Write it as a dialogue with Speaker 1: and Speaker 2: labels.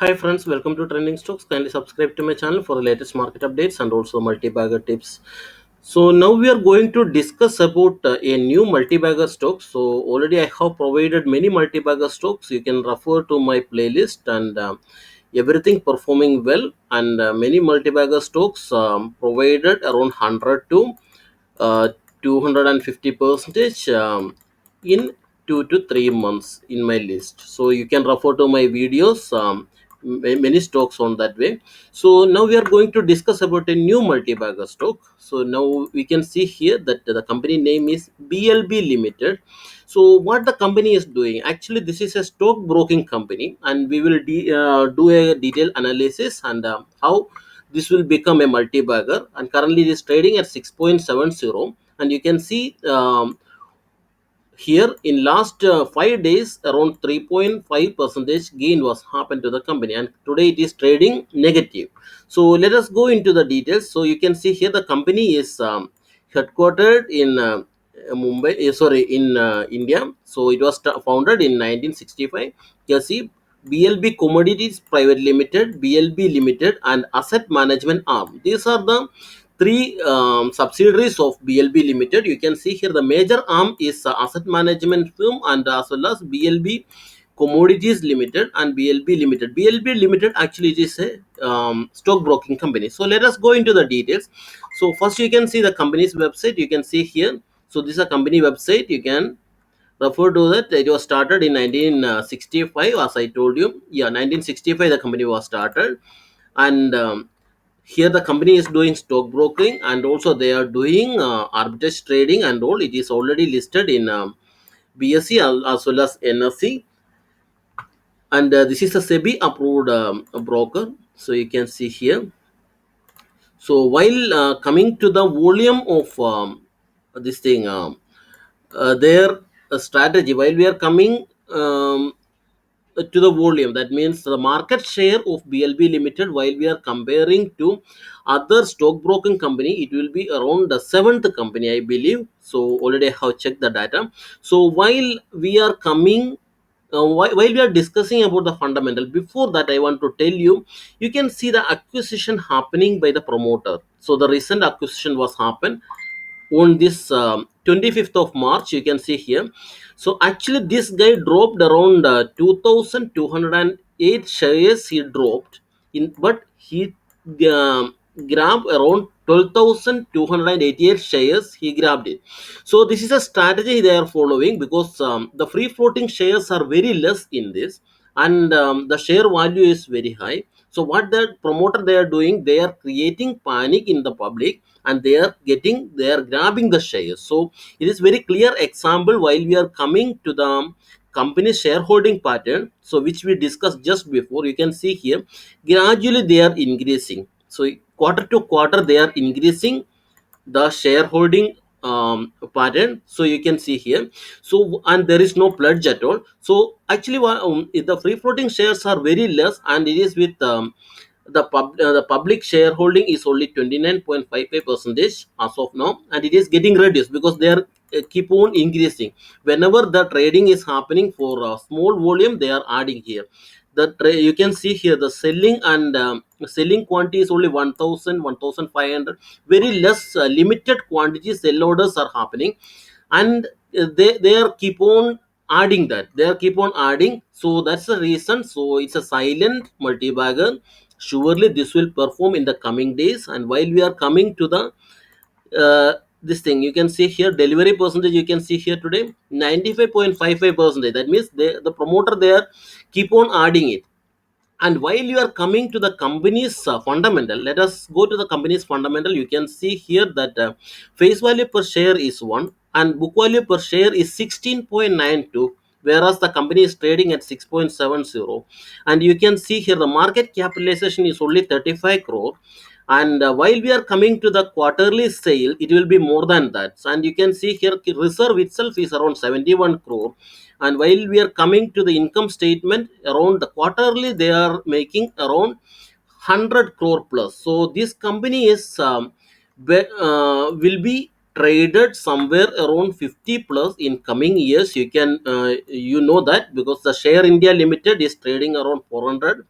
Speaker 1: Hi friends, welcome to Trending Stocks. Kindly subscribe to my channel for the latest market updates and also multi-bagger tips. So now we are going to discuss about a new multi-bagger stock. So already I have provided many multi-bagger stocks. You can refer to my playlist and everything performing well, and many multi-bagger stocks provided around 100 to uh, 250 percentage in 2 to 3 months in my list. So you can refer to my videos, many stocks on that way. So now we are going to discuss about a new multi-bagger stock. So now we can see here that the company name is BLB Limited. So what the company is doing, actually this is a stock broking company, and we will do a detailed analysis and how this will become a multi-bagger, and currently it is trading at 6.70. And you can see here in last 5 days around 3.5 percentage gain was happened to the company, and today it is trading negative. So let us go into the details. So you can see here the company is headquartered in Mumbai, sorry, in India. So it was founded in 1965. You can see BLB Commodities Private Limited, BLB Limited, and Asset Management Arm. These are the three subsidiaries of BLB Limited. You can see here the major arm is Asset Management Firm, and as well as BLB Commodities Limited and BLB Limited. BLB Limited actually it is a stock broking company. So let us go into the details. So first you can see the company's website. You can see here. So this is a company website. You can refer to that. It was started in 1965, as I told you. Yeah, 1965 the company was started, and here the company is doing stock broking, and also they are doing arbitrage trading and all. It is already listed in BSE as well as NSE, and this is a SEBI approved broker. So you can see here. So while coming to the volume of this thing, their strategy, while we are coming to the volume, that means the market share of BLB Limited, while we are comparing to other stockbroking company, it will be around the seventh company, I believe. So already I have checked the data. So while we are coming while we are discussing about the fundamental, before that I want to tell you, you can see the acquisition happening by the promoter. So the recent acquisition was happened on this 25th of March. You can see here. So actually this guy dropped around 2208 shares he dropped in, but he grabbed around 12,288 shares he grabbed it. So this is a strategy they are following, because the free floating shares are very less in this, and the share value is very high. So what the promoter they are doing, they are creating panic in the public, and they are grabbing the shares. So it is very clear example while we are coming to the company shareholding pattern, so which we discussed just before. You can see here gradually they are increasing. So quarter to quarter they are increasing the shareholding pattern. So you can see here. So and there is no pledge at all. So actually the free floating shares are very less, and it is with the public shareholding is only 29.55 percentage as of now, and it is getting reduced because they are keep on increasing. Whenever the trading is happening for a small volume, they are adding here. You can see here the selling and selling quantity is only 1000, 1500. Very less limited quantity sell orders are happening, and they are keep on adding that. They are keep on adding. So that's the reason. So it's a silent multi-bagger. Surely this will perform in the coming days. And while we are coming to the this thing, you can see here delivery percentage. You can see here today 95.55 percentage. That means the promoter there keep on adding it. And while you are coming to the company's fundamental, let us go to the company's fundamental. You can see here that face value per share is 1, and book value per share is 16.92, whereas the company is trading at 6.70. And you can see here the market capitalization is only 35 crore. And while we are coming to the quarterly sale, it will be more than that. And you can see here reserve itself is around 71 crore. And while we are coming to the income statement, around the quarterly they are making around 100 crore plus. So this company is will be traded somewhere around 50 plus in coming years. You can you know that, because the share India Limited is trading around 400,